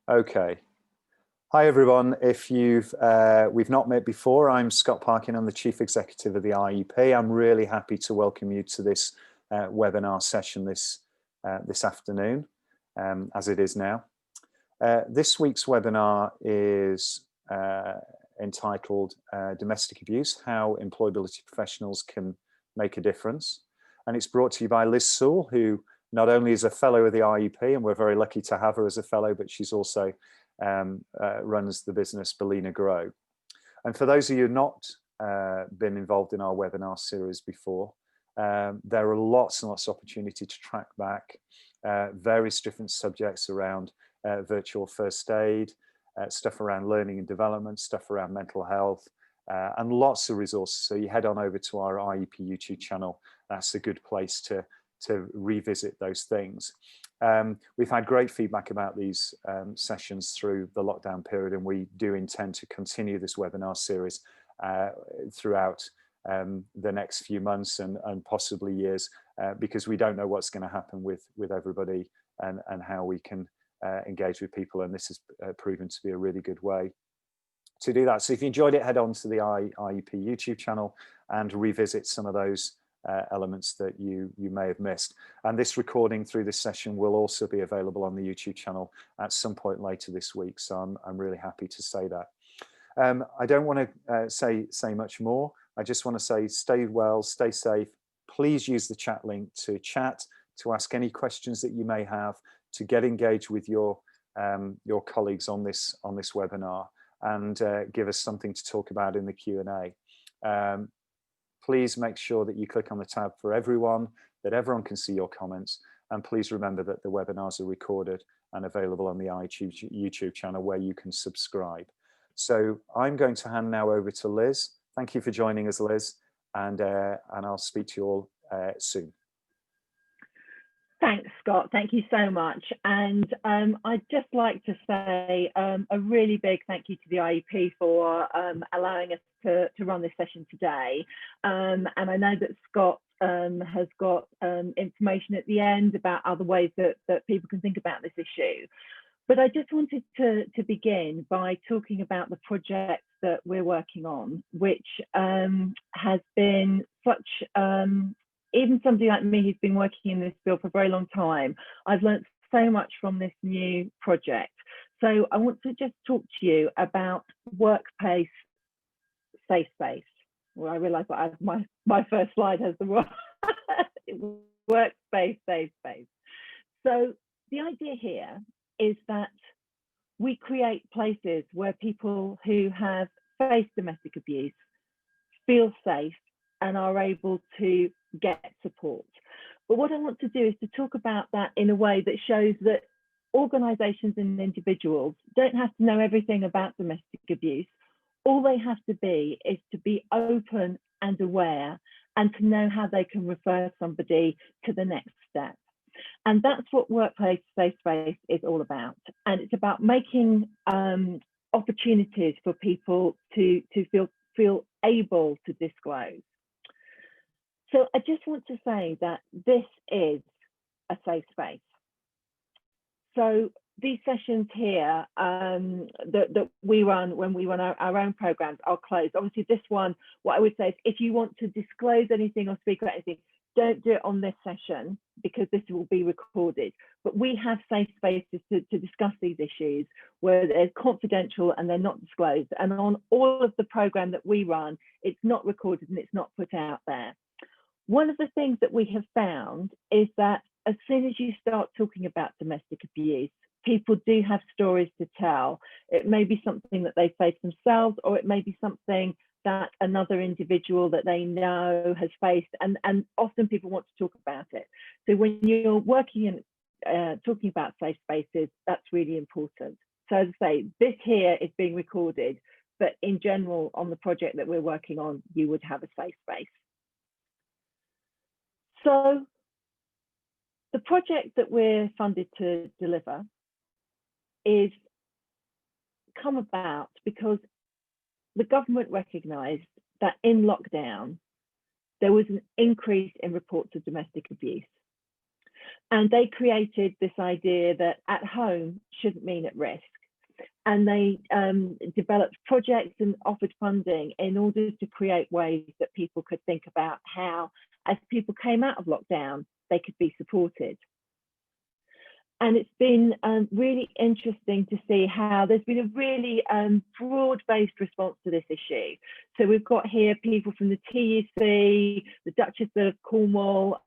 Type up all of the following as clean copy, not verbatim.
Okay. Hi everyone. If we've not met before, I'm Scott Parkin. I'm the Chief Executive of the IEP. I'm really happy to welcome you to this webinar session this afternoon, as it is now. This week's webinar is entitled Domestic Abuse: How Employability Professionals Can Make a Difference. And it's brought to you by Liz Sewell, who not only is a fellow of the IEP, and we're very lucky to have her as a fellow, but she's also runs the business Belina GRoW. And for those of you who have not been involved in our webinar series before, there are lots and lots of opportunity to track back various different subjects around virtual first aid, stuff around learning and development, stuff around mental health, and lots of resources. So you head on over to our IEP YouTube channel. That's a good place to revisit those things. We've had great feedback about these sessions through the lockdown period, and we do intend to continue this webinar series throughout the next few months and possibly years, because we don't know what's going to happen with everybody and how we can engage with people, and this has proven to be a really good way to do that. So if you enjoyed it, head on to the IEP YouTube channel and revisit some of those elements that you may have missed. And this recording through this session will also be available on the YouTube channel at some point later this week. So I'm really happy to say that. I don't want to say much more. I just want to say stay well, stay safe. Please use the chat link to chat, to ask any questions that you may have, to get engaged with your colleagues on this webinar, and give us something to talk about in the Q&A. Please make sure that you click on the tab for everyone, that everyone can see your comments. And please remember that the webinars are recorded and available on the YouTube channel where you can subscribe. So I'm going to hand now over to Liz. Thank you for joining us, Liz, and I'll speak to you all soon. Thanks, Scott. Thank you so much. And I'd just like to say a really big thank you to the IEP for allowing us to run this session today. And I know that Scott has got information at the end about other ways that people can think about this issue. But I just wanted to begin by talking about the project that we're working on, which has been such, even somebody like me who's been working in this field for a very long time, I've learned so much from this new project. So I want to just talk to you about Workplace Safespace. Well, I realise that my first slide has the wrong Workplace Safespace. So the idea here is that we create places where people who have faced domestic abuse feel safe and are able to get support. But what I want to do is to talk about that in a way that shows that organisations and individuals don't have to know everything about domestic abuse. All they have to be is to be open and aware and to know how they can refer somebody to the next step. And that's what Workplace Safespace is all about. And it's about making opportunities for people to feel able to disclose. So I just want to say that this is a safe space. So these sessions here that we run when we run our own programs are closed. Obviously this one, what I would say is if you want to disclose anything or speak about anything, don't do it on this session because this will be recorded. But we have safe spaces to discuss these issues where they're confidential and they're not disclosed. And on all of the program that we run, it's not recorded and it's not put out there. One of the things that we have found is that as soon as you start talking about domestic abuse, people do have stories to tell. It may be something that they face themselves, or it may be something that another individual that they know has faced, and often people want to talk about it. So when you're working in talking about safe spaces, that's really important. So as I say, this here is being recorded, but in general, on the project that we're working on, you would have a safe space. So the project that we're funded to deliver is come about because the government recognised that in lockdown, there was an increase in reports of domestic abuse. And they created this idea that at home shouldn't mean at risk. And they developed projects and offered funding in order to create ways that people could think about how, as people came out of lockdown, they could be supported. And it's been really interesting to see how there's been a really broad-based response to this issue. So we've got here people from the TUC, the Duchess of Cornwall,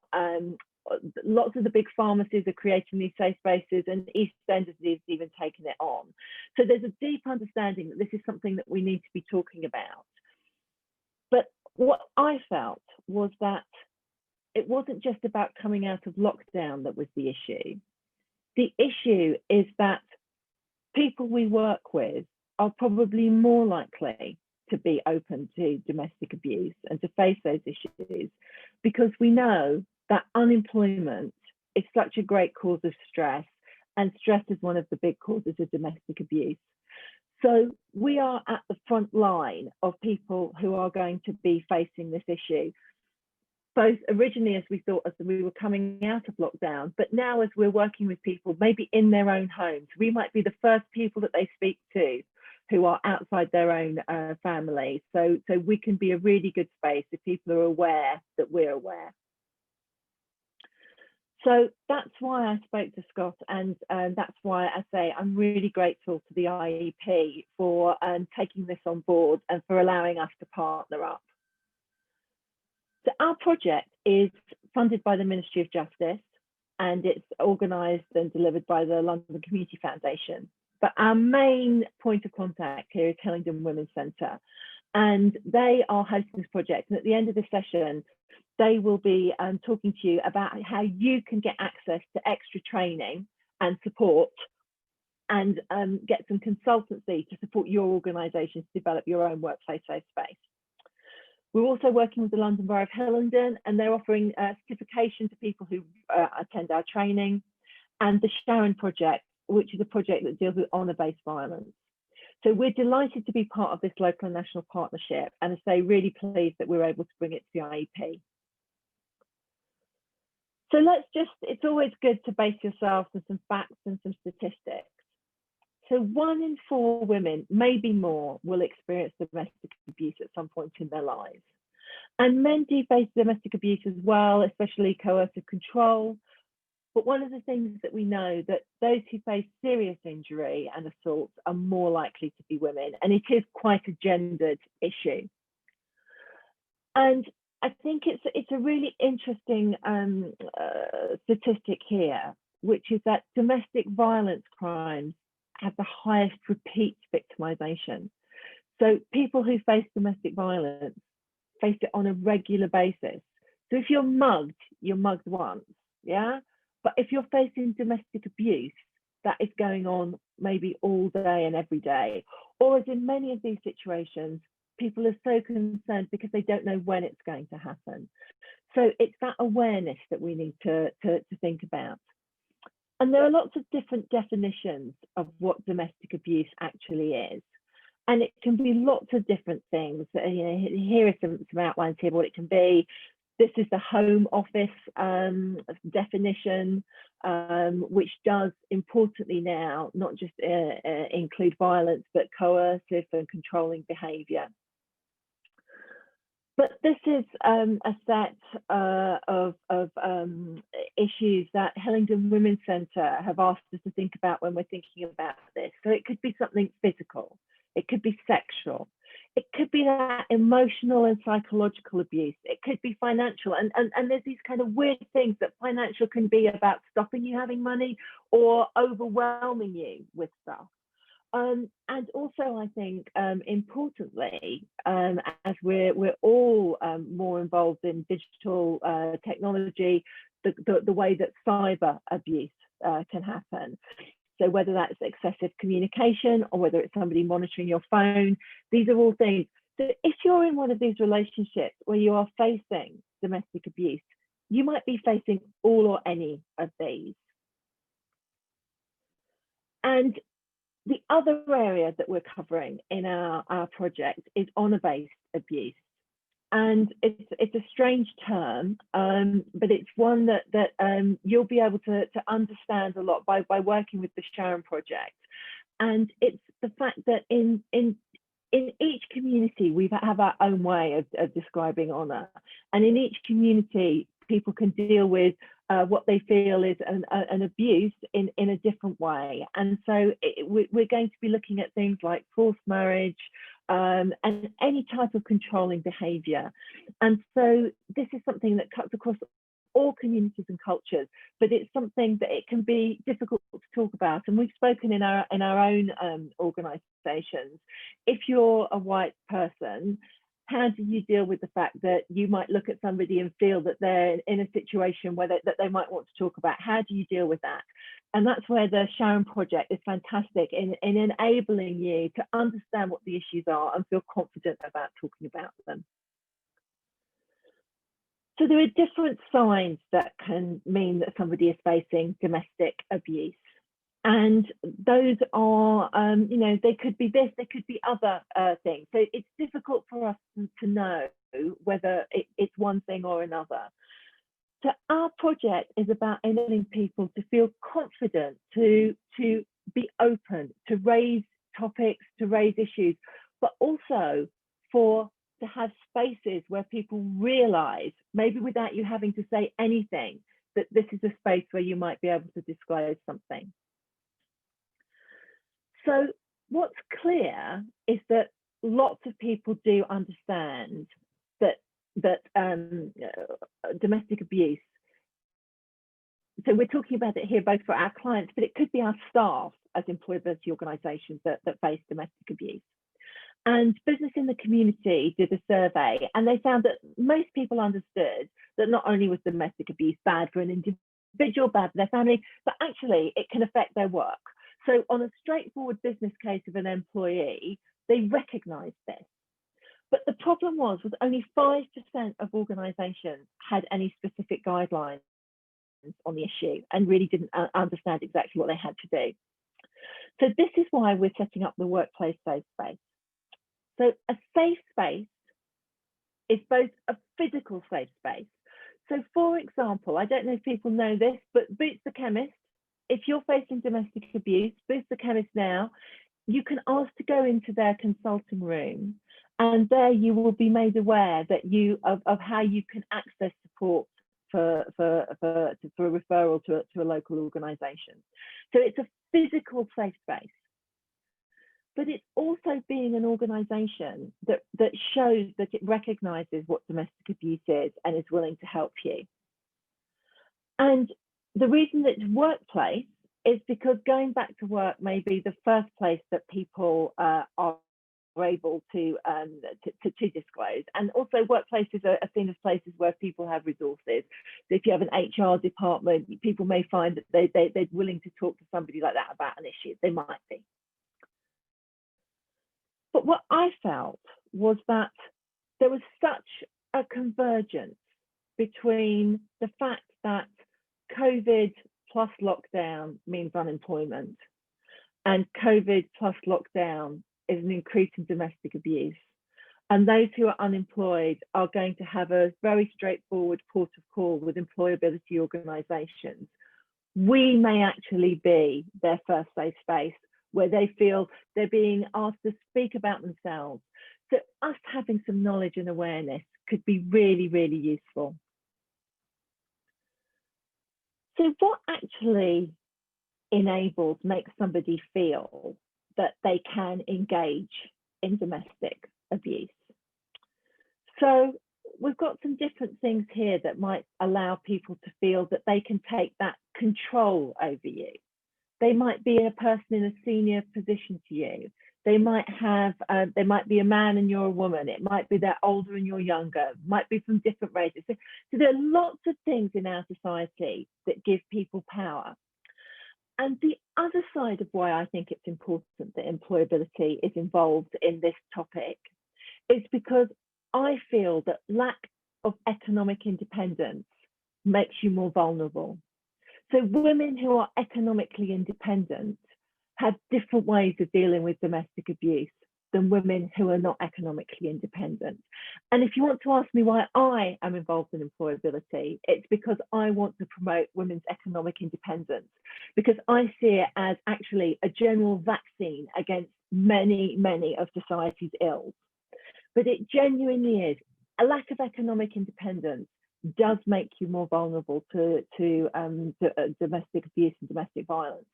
lots of the big pharmacies are creating these safe spaces, and EastEnders has even taken it on. So there's a deep understanding that this is something that we need to be talking about. But what I felt was that it wasn't just about coming out of lockdown that was the issue. The issue is that people we work with are probably more likely to be open to domestic abuse and to face those issues, because we know that unemployment is such a great cause of stress, and stress is one of the big causes of domestic abuse. So we are at the front line of people who are going to be facing this issue, both originally as we thought as we were coming out of lockdown, but now as we're working with people maybe in their own homes, we might be the first people that they speak to who are outside their own family. So we can be a really good space if people are aware that we're aware. So that's why I spoke to Scott, and that's why I say I'm really grateful to the IEP for taking this on board and for allowing us to partner up. So our project is funded by the Ministry of Justice, and it's organised and delivered by the London Community Foundation. But our main point of contact here is Hillingdon Women's Centre, and they are hosting this project. And at the end of the session, they will be talking to you about how you can get access to extra training and support, and get some consultancy to support your organisation to develop your own workplace safe space. We're also working with the London Borough of Hillingdon, and they're offering certification to people who attend our training, and the Sharon Project, which is a project that deals with honour-based violence. So we're delighted to be part of this local and national partnership, and I say really pleased that we're able to bring it to the IEP. So it's always good to base yourself on some facts and some statistics. So 1 in 4 women, maybe more, will experience domestic abuse at some point in their lives. And men do face domestic abuse as well, especially coercive control. But one of the things that we know, that those who face serious injury and assault are more likely to be women, and it is quite a gendered issue. And I think it's a really interesting statistic here, which is that domestic violence crimes have the highest repeat victimization. So people who face domestic violence face it on a regular basis. So if you're mugged once, yeah? But if you're facing domestic abuse, that is going on maybe all day and every day. Or as in many of these situations, people are so concerned because they don't know when it's going to happen. So it's that awareness that we need to think about. And there are lots of different definitions of what domestic abuse actually is. And it can be lots of different things. You know, here are some outlines here of what it can be. This is the Home Office definition, which does importantly now not just include violence, but coercive and controlling behaviour. But this is a set of issues that Hillingdon Women's Centre have asked us to think about when we're thinking about this. So it could be something physical, it could be sexual, it could be that emotional and psychological abuse, it could be financial, and there's these kind of weird things that financial can be about stopping you having money or overwhelming you with stuff. And also, I think, importantly, as we're all more involved in digital technology, the way that cyber abuse can happen. So whether that's excessive communication or whether it's somebody monitoring your phone, these are all things. So if you're in one of these relationships where you are facing domestic abuse, you might be facing all or any of these. And the other area that we're covering in our project is honour-based abuse. And it's a strange term, but it's one that you'll be able to understand a lot by working with the Sharon Project. And it's the fact that in each community we have our own way of describing honour, and in each community people can deal with what they feel is an abuse in a different way. And so we're going to be looking at things like forced marriage, and any type of controlling behaviour. And so this is something that cuts across all communities and cultures, but it's something that it can be difficult to talk about. And we've spoken in our own organisations. If you're a white person, how do you deal with the fact that you might look at somebody and feel that they're in a situation where that they might want to talk about? How do you deal with that? And that's where the Sharon Project is fantastic in enabling you to understand what the issues are and feel confident about talking about them. So there are different signs that can mean that somebody is facing domestic abuse. And those are, you know, they could be this, they could be other things. So it's difficult for us to know whether it's one thing or another. So our project is about enabling people to feel confident, to be open, to raise topics, to raise issues, but also to have spaces where people realise, maybe without you having to say anything, that this is a space where you might be able to disclose something. So what's clear is that lots of people do understand that domestic abuse. So we're talking about it here both for our clients, but it could be our staff as employability organisations that face domestic abuse. And Business in the Community did a survey, and they found that most people understood that not only was domestic abuse bad for an individual, bad for their family, but actually it can affect their work. So on a straightforward business case of an employee, they recognised this. But the problem was only 5% of organisations had any specific guidelines on the issue and really didn't understand exactly what they had to do. So this is why we're setting up the Workplace Safespace. So a safe space is both a physical safe space. So for example, I don't know if people know this, but Boots the chemist, if you're facing domestic abuse, Boots the chemist now, you can ask to go into their consulting room, and there you will be made aware that of how you can access support for a referral to a local organisation. So it's a physical safe space, but it's also being an organisation that shows that it recognises what domestic abuse is and is willing to help you. And the reason that it's workplace is because going back to work may be the first place that people are able to disclose. And also workplaces are seen as places where people have resources. So if you have an HR department, people may find that they're willing to talk to somebody like that about an issue. They might be. But what I felt was that there was such a convergence between the fact that COVID plus lockdown means unemployment, and COVID plus lockdown is an increase in domestic abuse. And those who are unemployed are going to have a very straightforward port of call with employability organisations. We may actually be their first safe space where they feel they're being asked to speak about themselves. So us having some knowledge and awareness could be really, really useful. So what actually makes somebody feel that they can engage in domestic abuse? So we've got some different things here that might allow people to feel that they can take that control over you. They might be a person in a senior position to you. They might be a man and you're a woman. It might be they're older and you're younger. It might be from different races. So there are lots of things in our society that give people power. And the other side of why I think it's important that employability is involved in this topic is because I feel that lack of economic independence makes you more vulnerable. So women who are economically independent have different ways of dealing with domestic abuse than women who are not economically independent. And if you want to ask me why I am involved in employability, it's because I want to promote women's economic independence, because I see it as actually a general vaccine against many, many of society's ills. But it genuinely is. A lack of economic independence does make you more vulnerable to domestic abuse and domestic violence.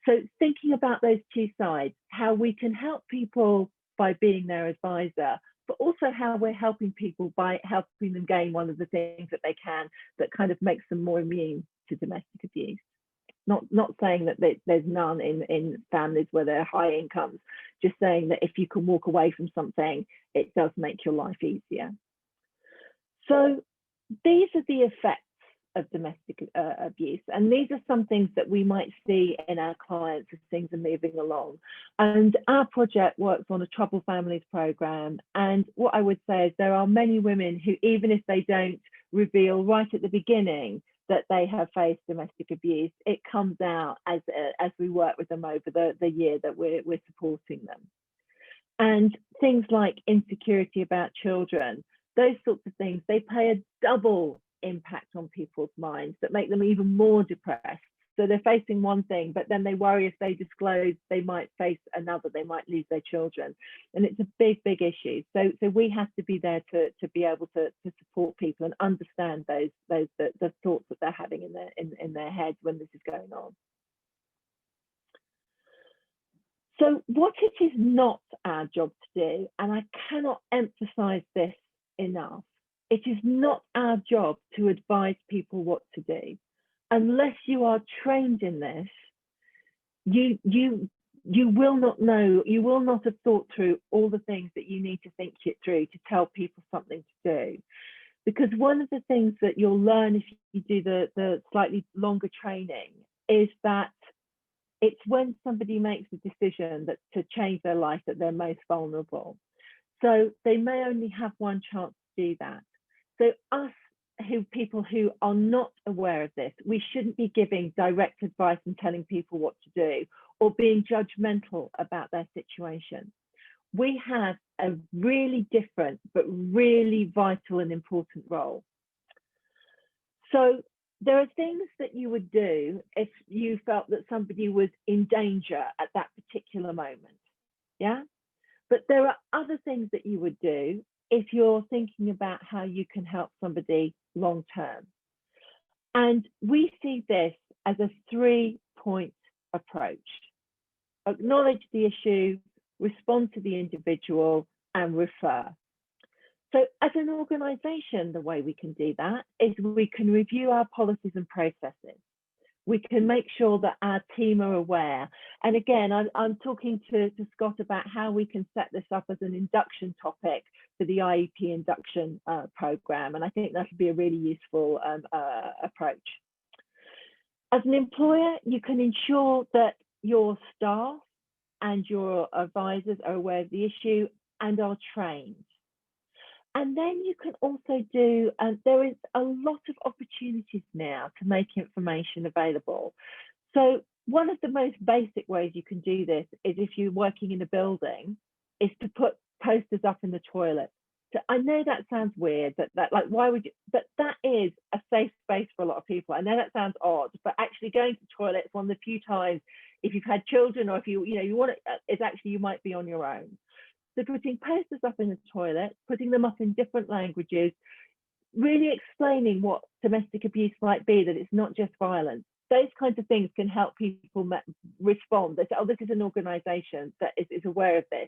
So thinking about those two sides, how we can help people by being their advisor, but also how we're helping people by helping them gain one of the things that they can that kind of makes them more immune to domestic abuse. Not saying that there's none in families where there are high incomes, just saying that if you can walk away from something, it does make your life easier. So these are the effects of domestic abuse, and these are some things that we might see in our clients as things are moving along. And our project works on a troubled families program, and what I would say is there are many women who, even if they don't reveal right at the beginning that they have faced domestic abuse, it comes out as we work with them over the year that we're supporting them. And things like insecurity about children, those sorts of things, they play a double impact on people's minds that make them even more depressed. So they're facing one thing, but then they worry if they disclose, they might face another, they might lose their children. And it's a big, big issue. So we have to be there to be able to support people and understand the thoughts that they're having in their heads when this is going on. So what it is not our job to do, and I cannot emphasize this enough, it is not our job to advise people what to do. Unless you are trained in this, you will not know, you will not have thought through all the things that you need to think it through to tell people something to do. Because one of the things that you'll learn if you do the slightly longer training is that it's when somebody makes a decision that to change their life that they're most vulnerable. So they may only have one chance to do that. So people who are not aware of this, we shouldn't be giving direct advice and telling people what to do or being judgmental about their situation. We have a really different but really vital and important role. So there are things that you would do if you felt that somebody was in danger at that particular moment, yeah? But there are other things that you would do if you're thinking about how you can help somebody long term. And we see this as a 3-point approach. Acknowledge the issue, respond to the individual, and refer. So as an organisation, the way we can do that is we can review our policies and processes. We can make sure that our team are aware. And again, I'm talking to Scott about how we can set this up as an induction topic for the IEP induction programme. And I think that would be a really useful approach. As an employer, you can ensure that your staff and your advisors are aware of the issue and are trained. And then you can also do, there is a lot of opportunities now to make information available. So one of the most basic ways you can do this is if you're working in a building, is to put posters up in the toilet. So I know that sounds weird, that like, why would you, but that is a safe space for a lot of people. I know that sounds odd, but actually going to the toilet is one of the few times, if you've had children or if you want it, it's actually, you might be on your own. So putting posters up in the toilet, putting them up in different languages, really explaining what domestic abuse might be, that it's not just violence. Those kinds of things can help people respond. They say, oh, this is an organisation that is aware of this.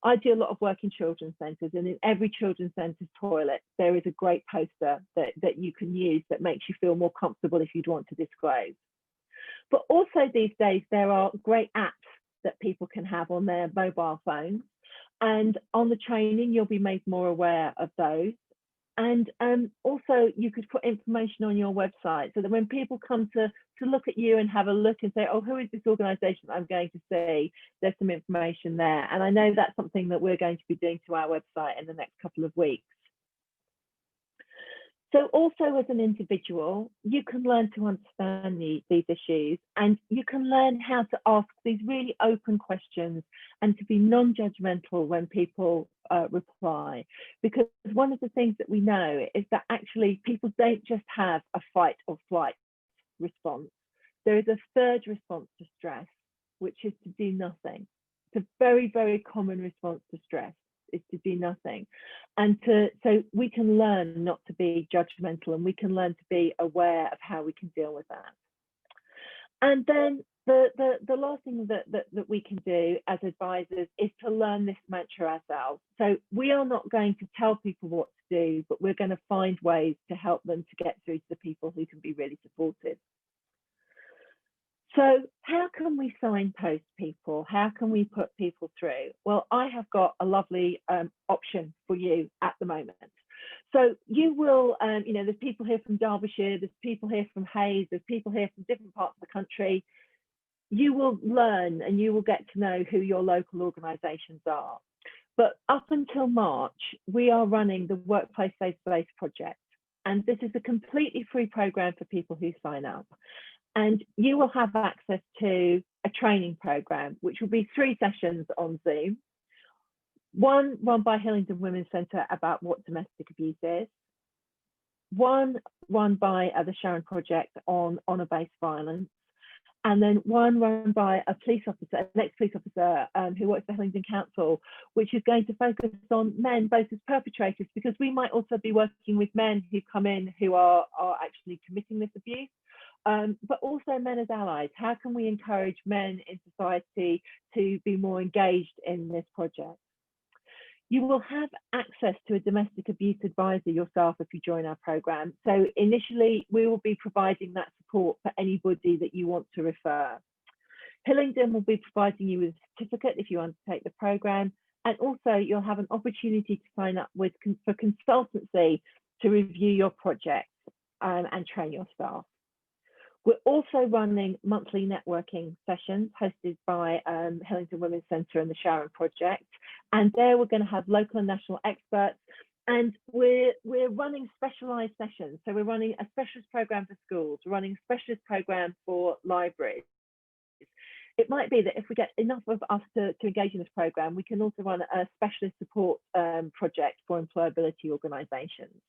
I do a lot of work in children's centres, and in every children's centre's toilet, there is a great poster that you can use that makes you feel more comfortable if you'd want to disclose. But also these days, there are great apps that people can have on their mobile phones. And on the training, you'll be made more aware of those. And also you could put information on your website so that when people come to look at you and have a look and say, oh, who is this organisation I'm going to see? There's some information there. And I know that's something that we're going to be doing to our website in the next couple of weeks. So also as an individual, you can learn to understand these issues, and you can learn how to ask these really open questions and to be non-judgmental when people reply. Because one of the things that we know is that actually people don't just have a fight or flight response. There is a third response to stress, which is to do nothing. It's a very, very common response to stress, is to do nothing. And so we can learn not to be judgmental, and we can learn to be aware of how we can deal with that. And then the last thing that we can do as advisors is to learn this mantra ourselves. So we are not going to tell people what to do, but we're going to find ways to help them to get through to the people who can be really supportive. So how can we signpost people? How can we put people through? Well, I have got a lovely option for you at the moment. So you will, there's people here from Derbyshire, there's people here from Hayes, there's people here from different parts of the country. You will learn and you will get to know who your local organisations are. But up until March, we are running the Workplace Safespace Project. And this is a completely free programme for people who sign up. And you will have access to a training programme, which will be 3 sessions on Zoom. One run by Hillingdon Women's Centre about what domestic abuse is. One run by the Sharon Project on honour-based violence. And then one run by a police officer, an ex-police officer who works for Hillingdon Council, which is going to focus on men both as perpetrators, because we might also be working with men who come in who are actually committing this abuse. But also men as allies. How can we encourage men in society to be more engaged in this project? You will have access to a domestic abuse advisor yourself if you join our programme. So initially, we will be providing that support for anybody that you want to refer. Hillingdon will be providing you with a certificate if you undertake the programme, and also you'll have an opportunity to sign up for consultancy to review your projects and train your staff. We're also running monthly networking sessions hosted by Hillingdon Women's Centre and the Sharon Project. And there we're going to have local and national experts. And we're running specialised sessions. So we're running a specialist programme for schools, we're running a specialist programme for libraries. It might be that if we get enough of us to engage in this programme, we can also run a specialist support project for employability organisations.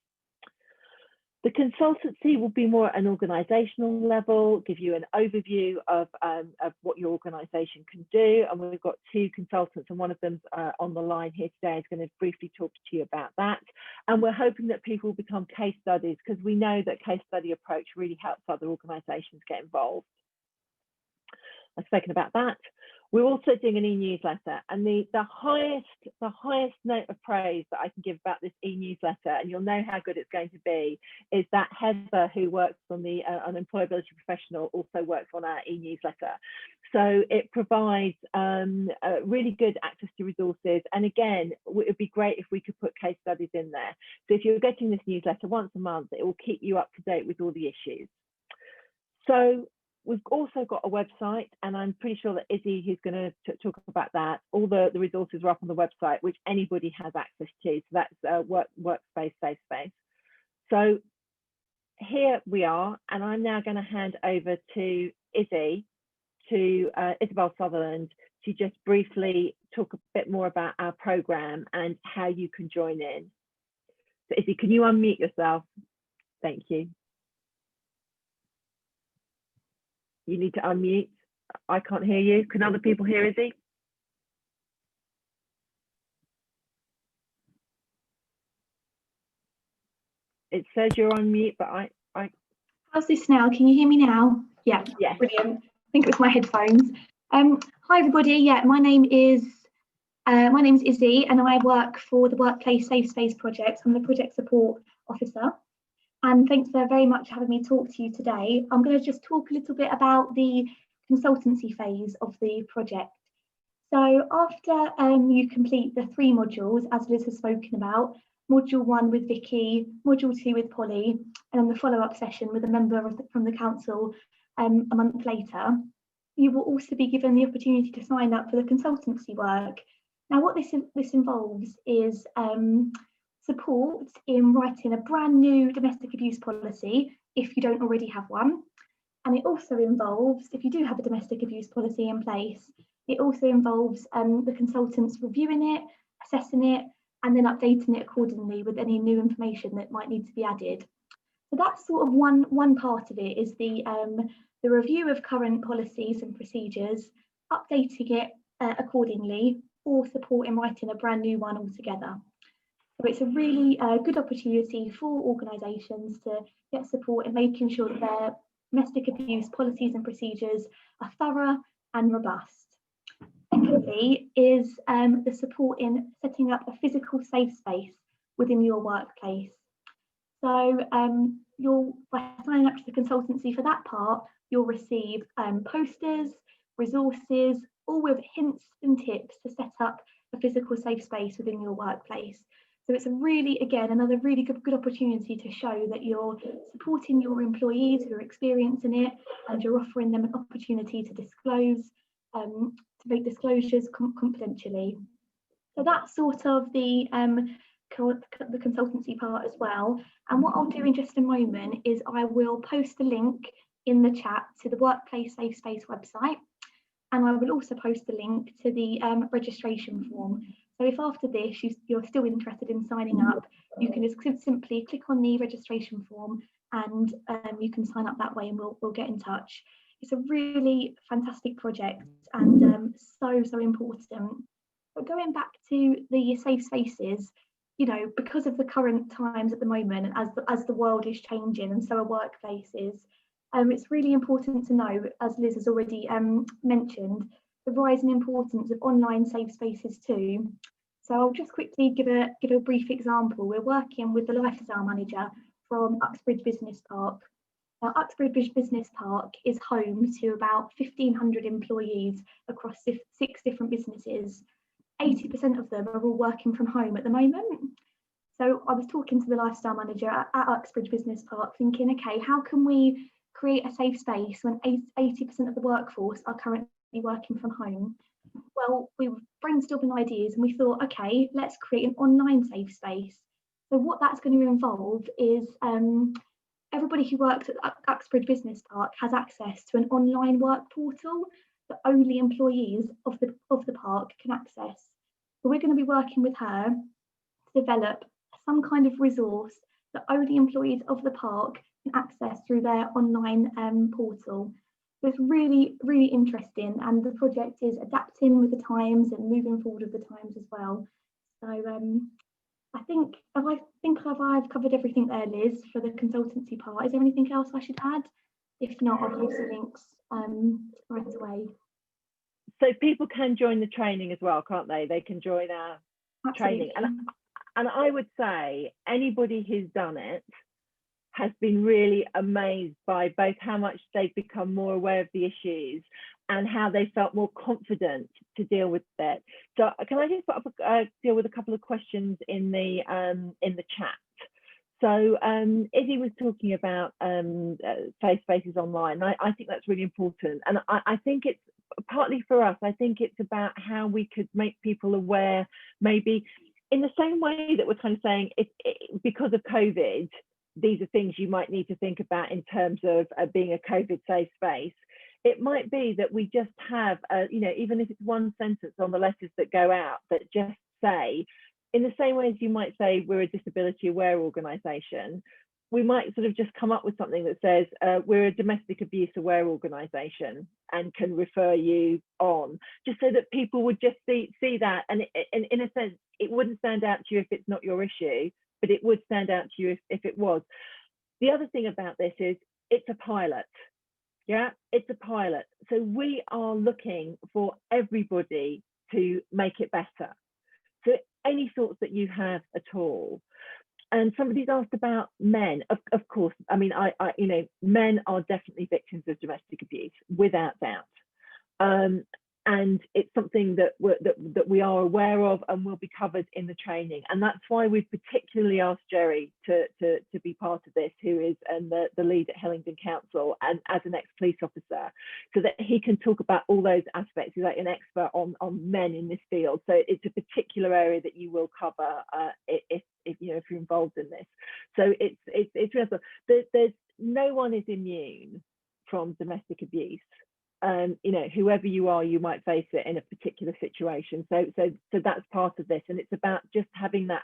The consultancy will be more at an organisational level, give you an overview of what your organisation can do. And we've got 2 consultants, and one of them's on the line here today is going to briefly talk to you about that. And we're hoping that people will become case studies, because we know that case study approach really helps other organisations get involved. I've spoken about that. We're also doing an e-newsletter, and the highest note of praise that I can give about this e-newsletter, and you'll know how good it's going to be, is that Heather, who works on the Employability Professional, also works on our e-newsletter. So it provides really good access to resources. And again, it would be great if we could put case studies in there. So if you're getting this newsletter once a month, it will keep you up to date with all the issues. So we've also got a website, and I'm pretty sure that Izzy, who's going to talk about that, all the resources are up on the website, which anybody has access to. So that's Workplace Safespace. So here we are, and I'm now going to hand over to Izzy, to Isabel Sutherland, to just briefly talk a bit more about our programme and how you can join in. So Izzy, can you unmute yourself? Thank you. You need to unmute. I can't hear you. Can other people hear Izzy? It says you're on mute, but I. How's this now? Can you hear me now? Yeah. Yes. Brilliant. I think it was my headphones. Hi everybody. Yeah, my name is Izzy, and I work for the Workplace Safespace Project. I'm the project support officer. And thanks very much for having me talk to you today. I'm going to just talk a little bit about the consultancy phase of the project. So after you complete the 3 modules, as Liz has spoken about, module 1 with Vicky, module 2 with Polly, and then the follow-up session with a member from the council a month later, you will also be given the opportunity to sign up for the consultancy work. Now, what this involves is support in writing a brand new domestic abuse policy if you don't already have one. And it also involves, if you do have a domestic abuse policy in place, it also involves the consultants reviewing it, assessing it, and then updating it accordingly with any new information that might need to be added. So that's sort of one part of it, is the review of current policies and procedures, updating it accordingly, or supporting writing a brand new one altogether. So it's a really good opportunity for organisations to get support in making sure that their domestic abuse policies and procedures are thorough and robust. Secondly is the support in setting up a physical safe space within your workplace. So by signing up to the consultancy for that part, you'll receive posters, resources, all with hints and tips to set up a physical safe space within your workplace. So it's a really, again, another really good opportunity to show that you're supporting your employees who are experiencing it, and you're offering them an opportunity to disclose, to make disclosures confidentially. So that's sort of the consultancy part as well. And what I'll do in just a moment is I will post a link in the chat to the Workplace Safespace website, and I will also post a link to the registration form. So if after this you're still interested in signing up, you can just simply click on the registration form, and you can sign up that way, and we'll get in touch. It's a really fantastic project, and so important. But going back to the safe spaces, you know, because of the current times at the moment, as the world is changing and so are workplaces, it's really important to know, as Liz has already mentioned, the rising importance of online safe spaces too. So I'll just quickly give a brief example. We're working with the lifestyle manager from Uxbridge Business Park. Now, Uxbridge Business Park is home to about 1,500 employees across 6 different businesses. 80% of them are all working from home at the moment. So I was talking to the lifestyle manager at Uxbridge Business Park, thinking, okay, how can we create a safe space when 80% of the workforce are currently working from home? Well, we were brainstorming ideas, and we thought, okay, let's create an online safe space. So what that's going to involve is everybody who works at Uxbridge Business Park has access to an online work portal that only employees of the park can access. So we're going to be working with her to develop some kind of resource that only employees of the park can access through their online portal. So it's really, really interesting, and the project is adapting with the times and moving forward with the times as well. So I think I've covered everything there, Liz, for the consultancy part. Is there anything else I should add? If not, I'll post the links right away. So people can join the training as well, can't they? They can join our training. And I would say anybody who's done it has been really amazed by both how much they've become more aware of the issues and how they felt more confident to deal with it. So can I just deal with a couple of questions in the chat? So Izzy was talking about safe spaces online. I think that's really important, and I think it's partly for us. I think it's about how we could make people aware, maybe in the same way that we're kind of saying, because of COVID, these are things you might need to think about in terms of being a COVID safe space. It might be that we just have, even if it's one sentence on the letters that go out that just say, in the same way as you might say we're a disability aware organisation, we might sort of just come up with something that says we're a domestic abuse aware organisation and can refer you on, just so that people would just see that, and in a sense it wouldn't stand out to you if it's not your issue, but it would stand out to you if it was. The other thing about this is it's a pilot. Yeah, it's a pilot. So we are looking for everybody to make it better. So any thoughts that you have at all. And somebody's asked about men. Of course, I mean, men are definitely victims of domestic abuse, without doubt. and it's something that we are aware of and will be covered in the training. And that's why we've particularly asked Jerry to be part of this, who is the lead at Hillingdon Council and as an ex-police officer, so that he can talk about all those aspects. He's like an expert on men in this field. So it's a particular area that you will cover if you're involved in this. So it's real. There's no one is immune from domestic abuse. Whoever you are, you might face it in a particular situation. So that's part of this, and it's about just having that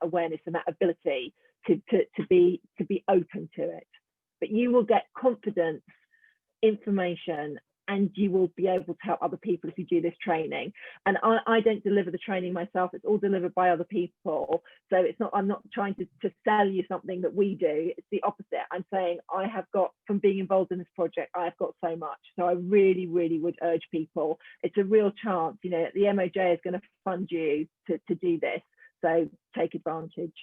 awareness and that ability to be open to it. But you will get confidence, information, and you will be able to help other people if you do this training. And I don't deliver the training myself, it's all delivered by other people. So I'm not trying to sell you something that we do, it's the opposite. I'm saying I have got, from being involved in this project, I've got so much. So I really, really would urge people, it's a real chance, the MOJ is going to fund you to do this. So take advantage.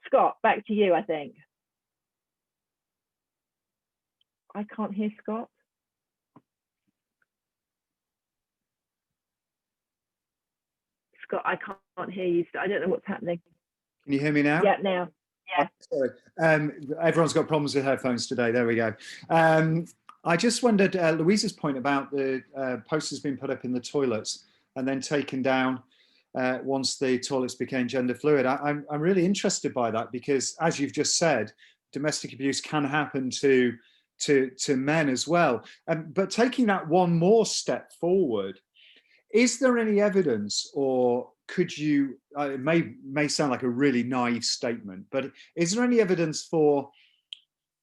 Scott, back to you, I think. I can't hear Scott. Scott, I can't hear you. I don't know what's happening. Can you hear me now? Yeah, now. Yeah. Oh, sorry. Everyone's got problems with headphones today. There we go. I just wondered, Louisa's point about the posters being put up in the toilets and then taken down once the toilets became gender fluid. I'm really interested by that because, as you've just said, domestic abuse can happen to men as well. But taking that one more step forward, is there any evidence, or could you, it may sound like a really naive statement, but is there any evidence for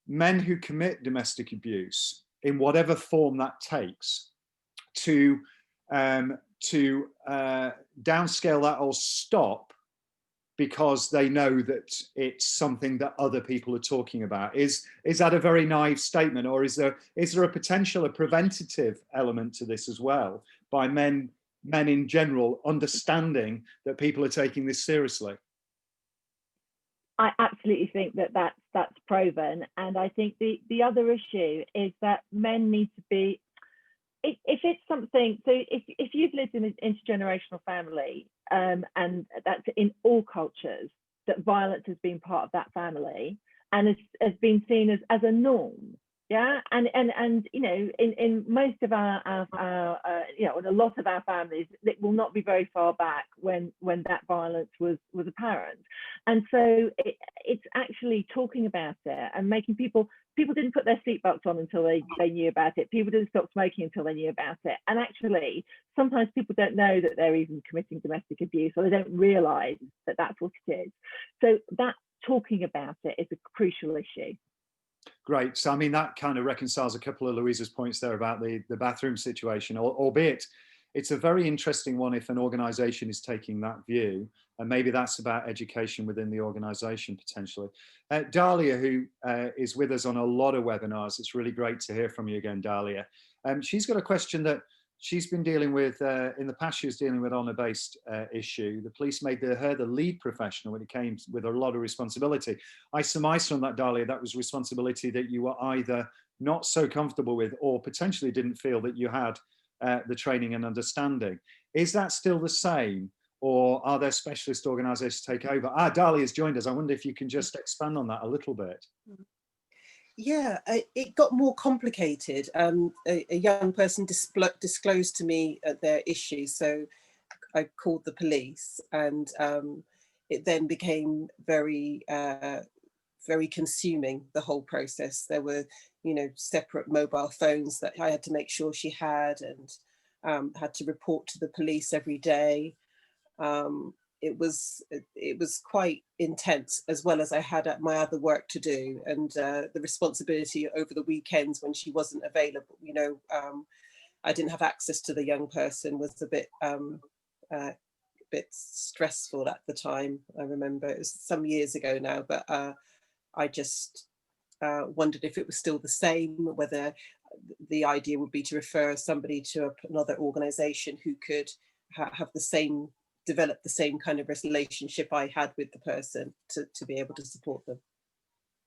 men who commit domestic abuse, in whatever form that takes, to downscale that or stop because they know that it's something that other people are talking about? Is that a very naive statement, or is there a potential, a preventative element to this as well, by men in general understanding that people are taking this seriously? I absolutely think that's proven, and I think the other issue is that men need to be, if it's something, so if you've lived in an intergenerational family, and that's in all cultures, that violence has been part of that family and has been seen as a norm. Yeah, and in most of our in a lot of our families, it will not be very far back when that violence was apparent. And so it's actually talking about it and making people didn't put their seatbelts on until they knew about it. People didn't stop smoking until they knew about it. And actually, sometimes people don't know that they're even committing domestic abuse, or they don't realise that that's what it is. So that talking about it is a crucial issue. Great. So, I mean, that kind of reconciles a couple of Louisa's points there about the bathroom situation, albeit it's a very interesting one if an organisation is taking that view, and maybe that's about education within the organisation potentially. Dahlia, who is with us on a lot of webinars, it's really great to hear from you again, Dahlia. She's got a question that she's been dealing with, in the past she was dealing with honour-based issue. The police made her the lead professional when it came with a lot of responsibility. I surmise from that, Dahlia, that was responsibility that you were either not so comfortable with or potentially didn't feel that you had the training and understanding. Is that still the same, or are there specialist organisations take over? Dahlia's joined us. I wonder if you can just expand on that a little bit. Yeah, it got more complicated. A young person disclosed to me their issue, so I called the police, and it then became very, very consuming, the whole process. There were, separate mobile phones that I had to make sure she had, and had to report to the police every day. It was quite intense, as well as I had my other work to do, and the responsibility over the weekends when she wasn't available. I didn't have access to the young person, was a bit stressful at the time. I remember it was some years ago now, but I just wondered if it was still the same, whether the idea would be to refer somebody to another organisation who could have the same, develop the same kind of relationship I had with the person to be able to support them.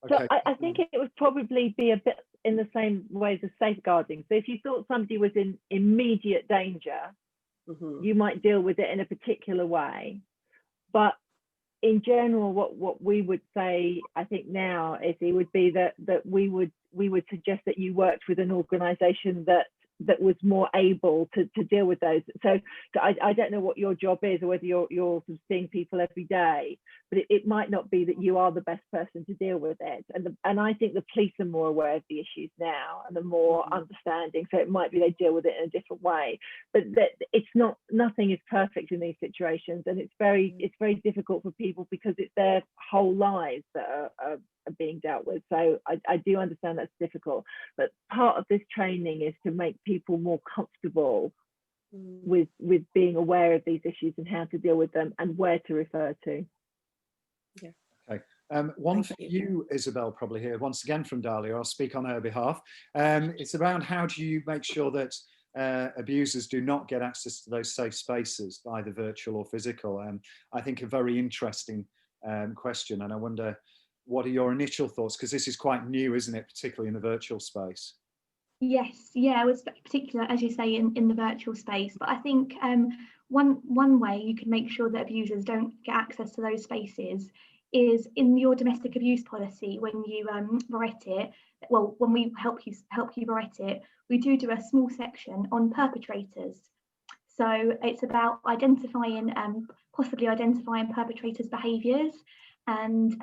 Okay. So I think it would probably be a bit in the same ways as safeguarding. So if you thought somebody was in immediate danger, you might deal with it in a particular way. But in general, what we would say, I think now, Izzy, would be that we would suggest that you worked with an organisation that was more able to deal with those. So I don't know what your job is, or whether you're sort of seeing people every day, but it might not be that you are the best person to deal with it. And I think the police are more aware of the issues now and are more understanding. So it might be they deal with it in a different way. But that it's not, nothing is perfect in these situations, and it's very difficult for people because it's their whole lives that are being dealt with. So I do understand that's difficult, but part of this training is to make people more comfortable with being aware of these issues and how to deal with them and where to refer to. Yeah. Okay. One for you, Isabel, probably here, once again from Dahlia. I'll speak on her behalf. It's around how do you make sure that abusers do not get access to those safe spaces, either virtual or physical. I think a very interesting question, and I wonder, what are your initial thoughts? Because this is quite new, isn't it, particularly in the virtual space? Yes, yeah, it was particular, as you say, in the virtual space. But I think one way you can make sure that abusers don't get access to those spaces is in your domestic abuse policy. When you write it, well, when we help you write it, we do a small section on perpetrators. So it's about possibly identifying perpetrators' behaviours, and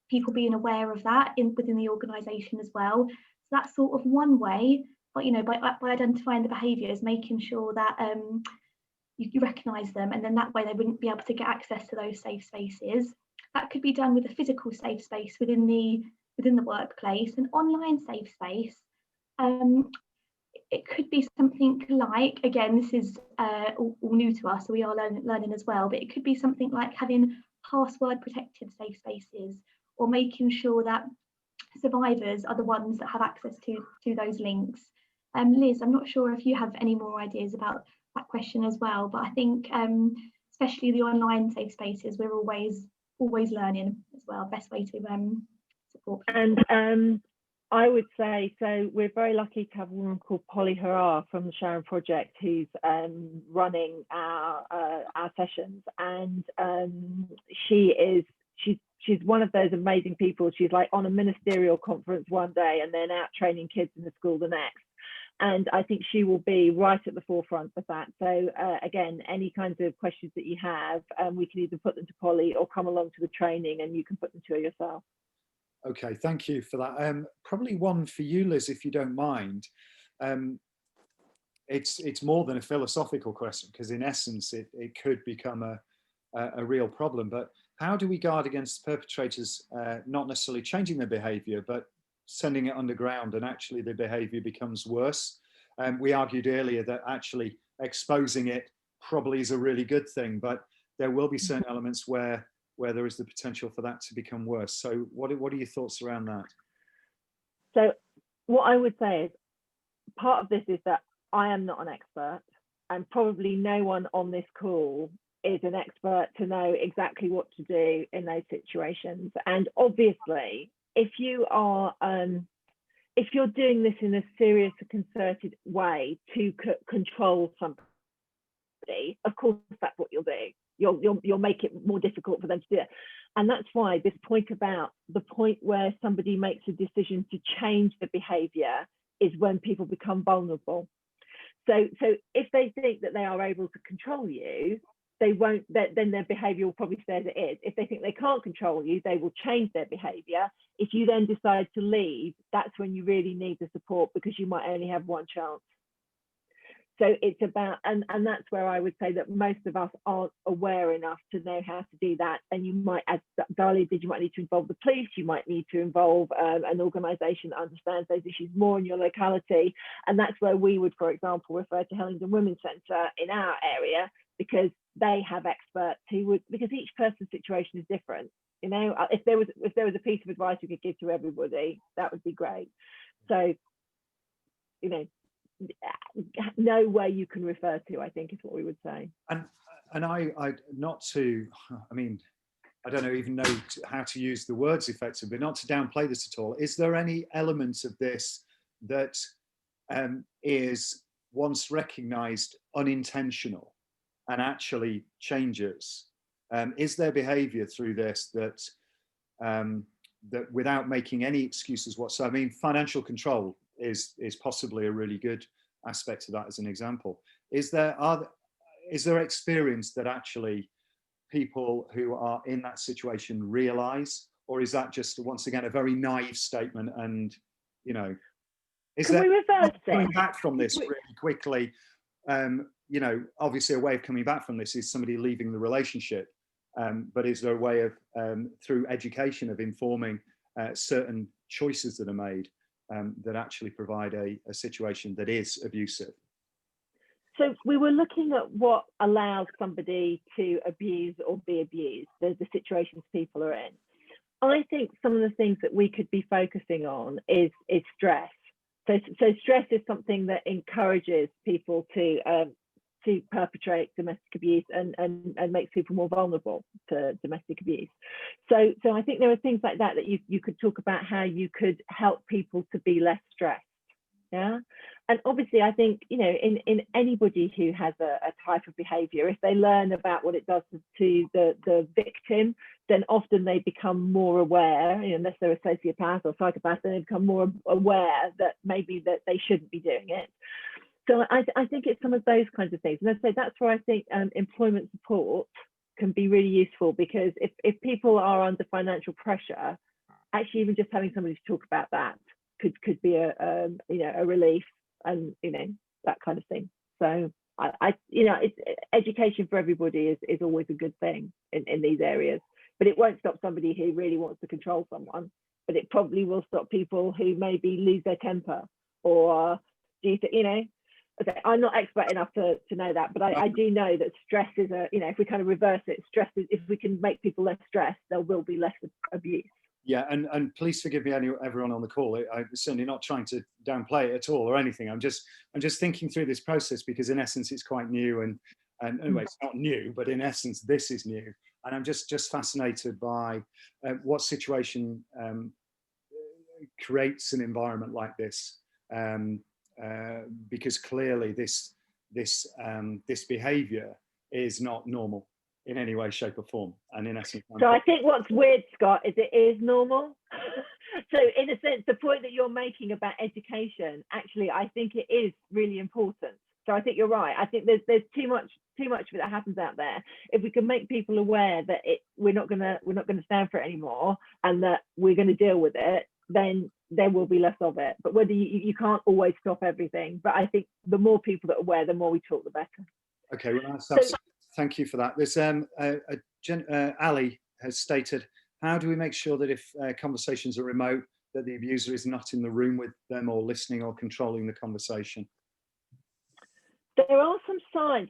people being aware of that within the organisation as well. So that's sort of one way, but by identifying the behaviours, making sure that you recognise them, and then that way they wouldn't be able to get access to those safe spaces. That could be done with a physical safe space within the workplace. An online safe space, it could be something like, again, this is all new to us, so we are learning as well, but it could be something like having password protected safe spaces, or making sure that survivors are the ones that have access to those links. Liz, I'm not sure if you have any more ideas about that question as well, but I think especially the online safe spaces, we're always learning as well. Best way to support people. And I would say, so we're very lucky to have a woman called Polly Hurrah from the Sharon Project, who's running our sessions, and she's one of those amazing people. She's like on a ministerial conference one day and then out training kids in the school the next. And I think she will be right at the forefront of that. So again, any kinds of questions that you have, we can either put them to Polly or come along to the training and you can put them to her yourself. Okay, thank you for that. Probably one for you, Liz, if you don't mind. It's more than a philosophical question, because in essence, it could become a real problem. But how do we guard against perpetrators not necessarily changing their behaviour, but sending it underground and actually the behaviour becomes worse? We argued earlier that actually exposing it probably is a really good thing, but there will be certain elements where there is the potential for that to become worse. So what are your thoughts around that? So what I would say is, part of this is that I am not an expert, and probably no one on this call is an expert to know exactly what to do in those situations. And obviously, if you're doing this in a serious, concerted way to control somebody, of course that's what you'll do. You'll make it more difficult for them to do it. And that's why this point about the point where somebody makes a decision to change the behavior is when people become vulnerable. So if they think that they are able to control you, they won't, then their behavior will probably stay as it is. If they think they can't control you, they will change their behavior. If you then decide to leave, that's when you really need the support, because you might only have one chance. So it's about, and that's where I would say that most of us aren't aware enough to know how to do that. And you might, as Dahlia did, you might need to involve the police, you might need to involve an organisation that understands those issues more in your locality. And that's where we would, for example, refer to Hellingdon Women's Centre in our area, because they have experts who would, because each person's situation is different. You know, if there was a piece of advice we could give to everybody, that would be great. So, you know where you can refer to, I think, is what we would say. And I not to, I mean, I don't know, even know how to use the words effectively, not to downplay this at all. Is there any element of this that is once recognized unintentional and actually changes? Is there behavior through this that that without making any excuses whatsoever? I mean, financial control is possibly a really good aspect of that as an example. Is there experience that actually people who are in that situation realize, or is that just once again a very naive statement? And you know, is Can there we reverse coming it? back from this really quickly? You know, obviously a way of coming back from this is somebody leaving the relationship, but is there a way of through education of informing certain choices that are made that actually provide a situation that is abusive? So we were looking at what allows somebody to abuse or be abused, the situations people are in. I think some of the things that we could be focusing on is stress. So stress is something that encourages people to perpetrate domestic abuse and makes people more vulnerable to domestic abuse. So I think there are things like that you could talk about how you could help people to be less stressed. Yeah. And obviously, I think, you know, in anybody who has a type of behavior, if they learn about what it does to the victim, then often they become more aware, you know, unless they're a sociopath or psychopath, then they become more aware that maybe that they shouldn't be doing it. So I think it's some of those kinds of things. And I say that's where I think employment support can be really useful, because if people are under financial pressure, actually even just having somebody to talk about that could be a you know, a relief, and you know, that kind of thing. So I you know, it's education for everybody is always a good thing in these areas, but it won't stop somebody who really wants to control someone, but it probably will stop people who maybe lose their temper, or do you think, you know, okay, I'm not expert enough to know that, but I do know that stress is you know, if we kind of reverse it, stress is, if we can make people less stressed, there will be less abuse. Yeah, and please forgive me, everyone on the call. I'm certainly not trying to downplay it at all or anything. I'm just thinking through this process, because in essence it's quite new, and anyway, it's not new, but in essence this is new, and I'm just fascinated by what situation creates an environment like this, because clearly this behaviour is not normal in any way, shape or form. And in essence, so I think what's weird, Scott, is it is normal. So in a sense, the point that you're making about education, actually, I think it is really important. So I think you're right. I think there's too much of it that happens out there. If we can make people aware that we're not gonna stand for it anymore, and that we're gonna deal with it, then there will be less of it. But whether you can't always stop everything, but I think the more people that are aware, the more we talk, the better. Okay, well, thank you for that. There's Ali has stated, how do we make sure that if conversations are remote, that the abuser is not in the room with them, or listening or controlling the conversation? There are some signs.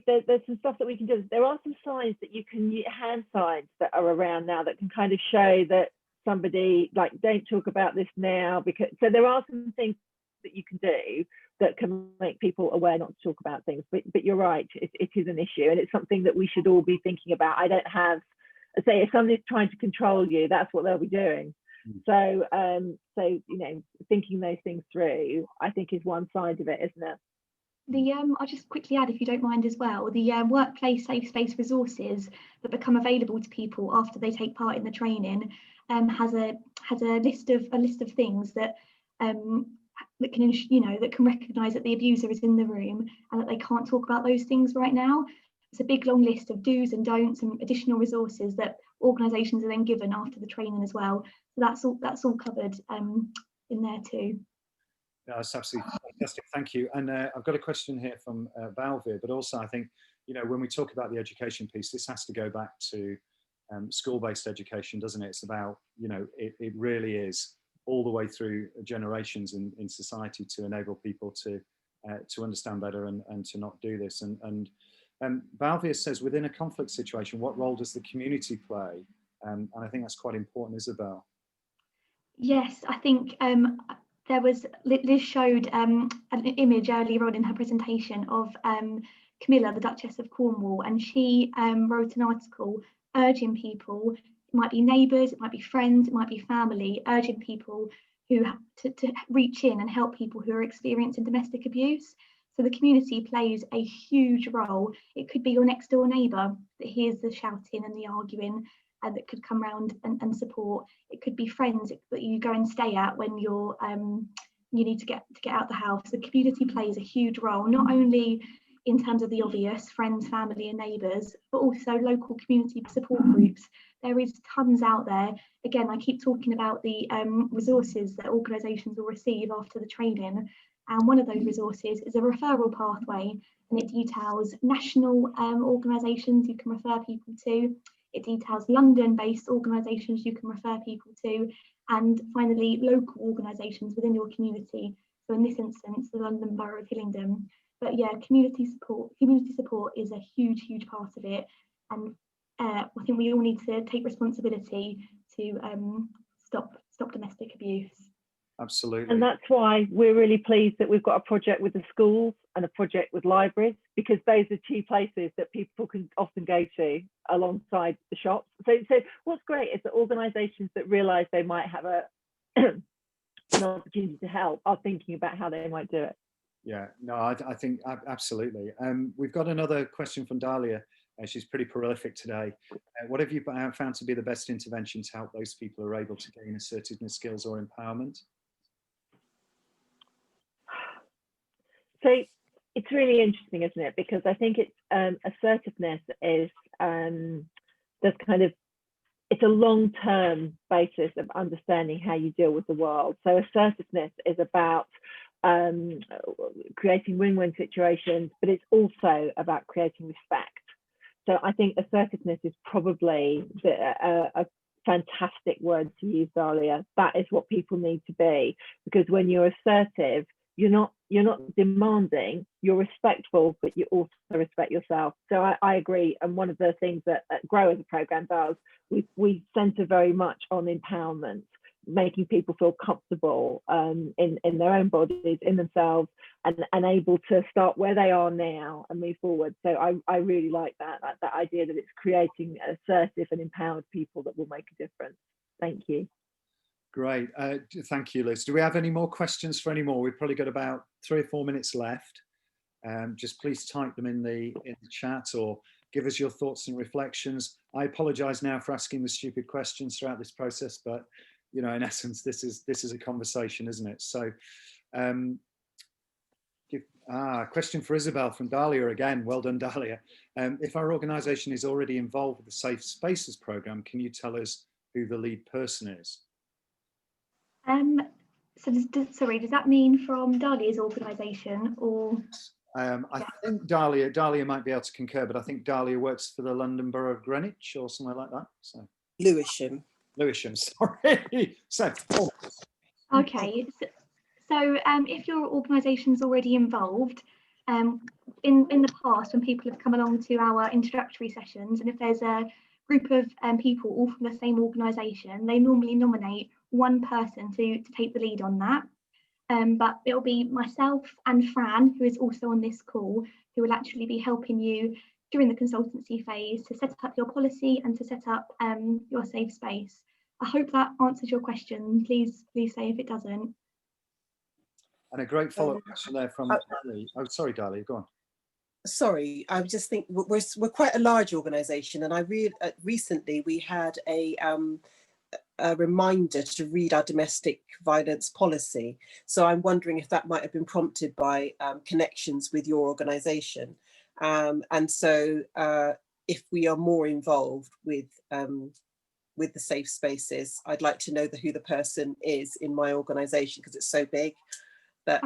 There's some stuff that we can do. There are some signs that you can use, hand signs that are around now, that can kind of show that somebody, like, don't talk about this now, because so there are some things that you can do that can make people aware not to talk about things. But you're right, it is an issue, and it's something that we should all be thinking about. I don't have, say, if somebody's trying to control you, that's what they'll be doing. So you know, thinking those things through, I think, is one side of it, isn't it? I'll just quickly add, if you don't mind as well, the workplace safe space resources that become available to people after they take part in the training has a list of things that that can, you know, that can recognise that the abuser is in the room and that they can't talk about those things right now. It's a big long list of do's and don'ts and additional resources that organisations are then given after the training as well. So that's all covered in there too. Yeah, that's absolutely fantastic. Thank you. And I've got a question here from Balvir, but also I think, you know, when we talk about the education piece, this has to go back to school-based education, doesn't it? It's about, you know, it really is all the way through generations in society to enable people to understand better and to not do this. And Balvir says, within a conflict situation, what role does the community play? And I think that's quite important, Isabel. Yes, I think there was, Liz showed an image earlier on in her presentation of Camilla, the Duchess of Cornwall, and she wrote an article urging people, it might be neighbours, it might be friends, it might be family, urging people who to reach in and help people who are experiencing domestic abuse. So the community plays a huge role. It could be your next door neighbour that hears the shouting and the arguing and that could come round and support. It could be friends that you go and stay at when you're you need to get out the house. The community plays a huge role, not only in terms of the obvious, friends, family and neighbours, but also local community support groups. There is tons out there. Again, I keep talking about the resources that organisations will receive after the training. And one of those resources is a referral pathway, and it details national organisations you can refer people to. It details London-based organisations you can refer people to, and finally local organisations within your community. So in this instance, the London Borough of Hillingdon. But yeah, community support is a huge, huge part of it. And I think we all need to take responsibility to stop domestic abuse. Absolutely. And that's why we're really pleased that we've got a project with the schools and a project with libraries, because those are two places that people can often go to alongside the shops. So what's great is that organisations that realise they might have an opportunity to help are thinking about how they might do it. Yeah, no, I think absolutely. We've got another question from Dahlia. She's pretty prolific today. What have you found to be the best intervention to help those people who are able to gain assertiveness skills or empowerment? So it's really interesting, isn't it? Because I think it's assertiveness is there's kind of, it's a long-term basis of understanding how you deal with the world. So assertiveness is about creating win-win situations, but it's also about creating respect. So I think assertiveness is probably a fantastic word to use, Dahlia. That is what people need to be, because when you're assertive, you're not demanding, you're respectful, but you also respect yourself. So I agree. And one of the things that GRoW as a program does, we centre very much on empowerment, making people feel comfortable in their own bodies, in themselves, and able to start where they are now and move forward. So I really like that idea that it's creating assertive and empowered people that will make a difference. Thank you. Great. Thank you, Liz. Do we have any more questions for any more? We've probably got about 3 or 4 minutes left. Just please type them in the chat or give us your thoughts and reflections. I apologise now for asking the stupid questions throughout this process, but you know, in essence, this is a conversation, isn't it? So, question for Isabel from Dahlia again. Well done, Dahlia. If our organisation is already involved with the Safe Spaces programme, can you tell us who the lead person is? So does that mean from Dahlia's organisation or? I think Dahlia might be able to concur, but I think Dahlia works for the London Borough of Greenwich or somewhere like that. So Lewisham, sorry. So, okay. So if your organisation's already involved, in the past when people have come along to our introductory sessions, and if there's a group of people all from the same organisation, they normally nominate one person to take the lead on that. But it'll be myself and Fran, who is also on this call, who will actually be helping you during the consultancy phase to set up your policy and to set up your safe space. I hope that answers your question. Please say if it doesn't. And a great follow-up question there from Dahlia. Oh, sorry, Dahlia, go on. Sorry, I just think we're quite a large organisation, and I recently we had a reminder to read our domestic violence policy. So I'm wondering if that might have been prompted by connections with your organisation. And so if we are more involved with the safe spaces, I'd like to know who the person is in my organisation, because it's so big that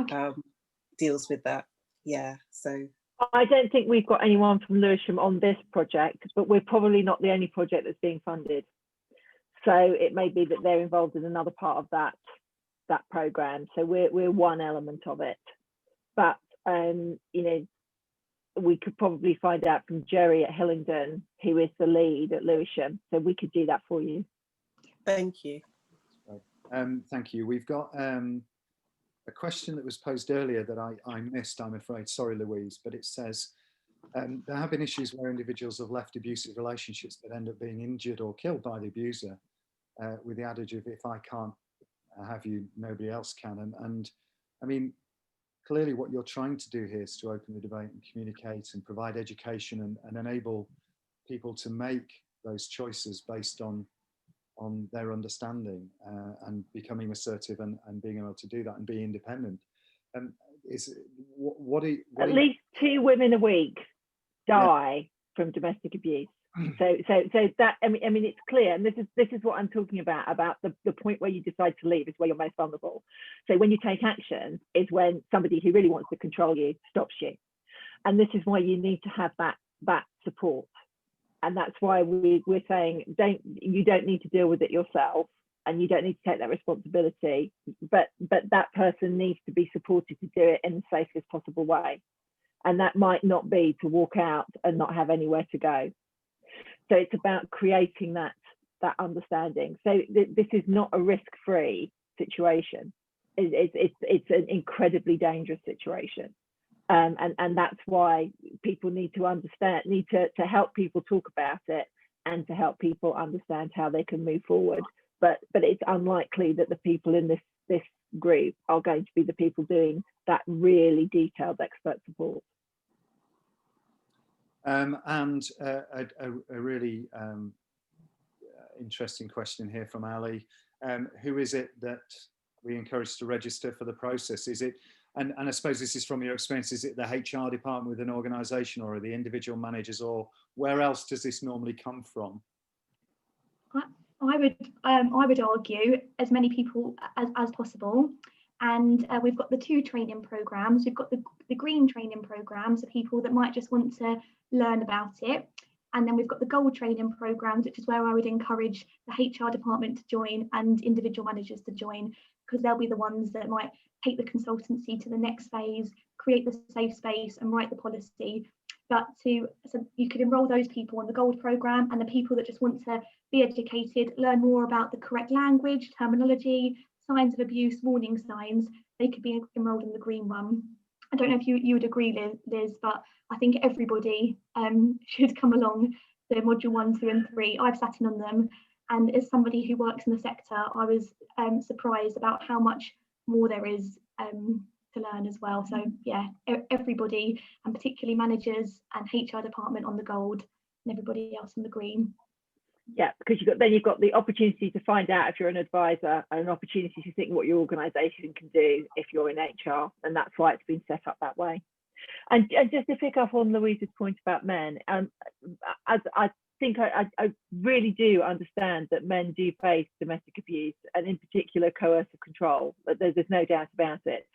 deals with that. Yeah, so. I don't think we've got anyone from Lewisham on this project, but we're probably not the only project that's being funded. So it may be that they're involved in another part of that program. So we're one element of it. But you know, we could probably find out from Jerry at Hillingdon, who is the lead at Lewisham. So we could do that for you. Thank you. Thank you. We've got a question that was posed earlier that I missed, I'm afraid. Sorry, Louise, but it says, There have been issues where individuals have left abusive relationships that end up being injured or killed by the abuser, with the adage of, if I can't have you, nobody else can. And I mean, clearly what you're trying to do here is to open the debate and communicate and provide education and enable people to make those choices based on their understanding, and becoming assertive and being able to do that and be independent. At least 2 women a week die from domestic abuse. So that, I mean it's clear, and this is what I'm talking about the point where you decide to leave is where you're most vulnerable. So when you take action is when somebody who really wants to control you stops you, and this is why you need to have that support. And that's why we're saying you don't need to deal with it yourself, and you don't need to take that responsibility, but that person needs to be supported to do it in the safest possible way. And that might not be to walk out and not have anywhere to go. So it's about creating that understanding. So this is not a risk-free situation. It's an incredibly dangerous situation. And that's why people need to understand, to help people talk about it and to help people understand how they can move forward. But it's unlikely that the people in this group are going to be the people doing that really detailed expert support. And a really interesting question here from Ali. Who is it that we encourage to register for the process? Is it, and I suppose this is from your experience, is it the HR department with an organisation, or are the individual managers, or where else does this normally come from? I would argue as many people as possible. And we've got the 2 training programs. We've got the green training programs for people that might just want to learn about it. And then we've got the gold training programs, which is where I would encourage the HR department to join and individual managers to join, because they'll be the ones that might take the consultancy to the next phase, create the safe space and write the policy. But so you could enrol those people on the gold program, and the people that just want to be educated, learn more about the correct language, terminology, signs of abuse, warning signs, they could be enrolled in the green one. I don't know if you would agree, Liz, but I think everybody should come along to module 1, 2 and 3. I've sat in on them, and as somebody who works in the sector, I was surprised about how much more there is to learn as well. So yeah, everybody, and particularly managers and HR department on the gold, and everybody else on the green. Yeah, because you've got the opportunity to find out if you're an advisor, and an opportunity to think what your organisation can do if you're in HR, and that's why it's been set up that way. And just to pick up on Louise's point about men, I think I really do understand that men do face domestic abuse, and in particular coercive control. There's no doubt about it.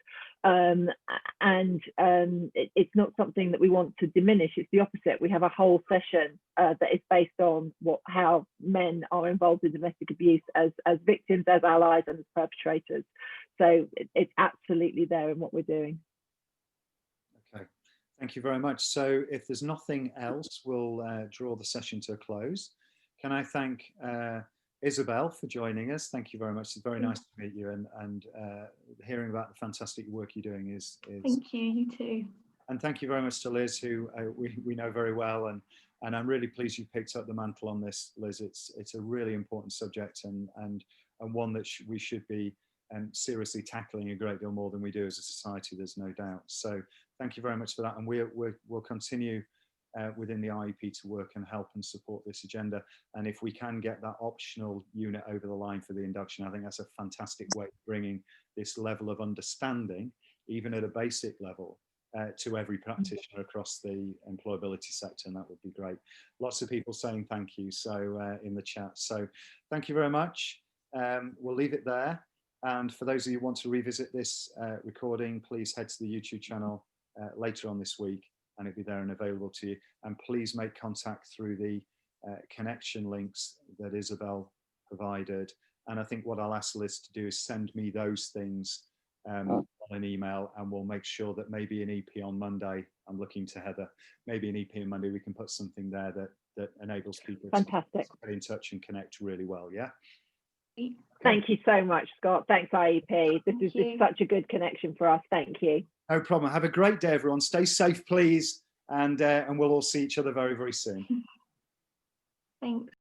It's not something that we want to diminish. It's the opposite. We have a whole session that is based on how men are involved in domestic abuse as victims, as allies, and as perpetrators. So it's absolutely there in what we're doing. Okay, thank you very much. So if there's nothing else, we'll draw the session to a close. Can I thank Isabel for joining us? Thank you very much. It's very nice to meet you, and hearing about the fantastic work you're doing is Thank you, you too. And thank you very much to Liz, who we know very well, and I'm really pleased you picked up the mantle on this, Liz. It's a really important subject, and one that we should be seriously tackling a great deal more than we do as a society, there's no doubt. So thank you very much for that, and we'll continue within the IEP to work and help and support this agenda. And if we can get that optional unit over the line for the induction, I think that's a fantastic way of bringing this level of understanding, even at a basic level, to every practitioner across the employability sector, and that would be great. Lots of people saying thank you in the chat. So thank you very much. We'll leave it there. And for those of you who want to revisit this recording, please head to the YouTube channel later on this week, and it'll be there and available to you. And please make contact through the connection links that Isabel provided. And I think what I'll ask Liz to do is send me those things on an email, and we'll make sure that maybe an EP on Monday, I'm looking to Heather, maybe an EP on Monday, we can put something there that enables people to get in touch and connect really well. Yeah. Thank you so much, Scott. Thanks, IEP. This is such a good connection for us. Thank you. No problem. Have a great day, everyone. Stay safe, please. and we'll all see each other very, very soon. Thanks.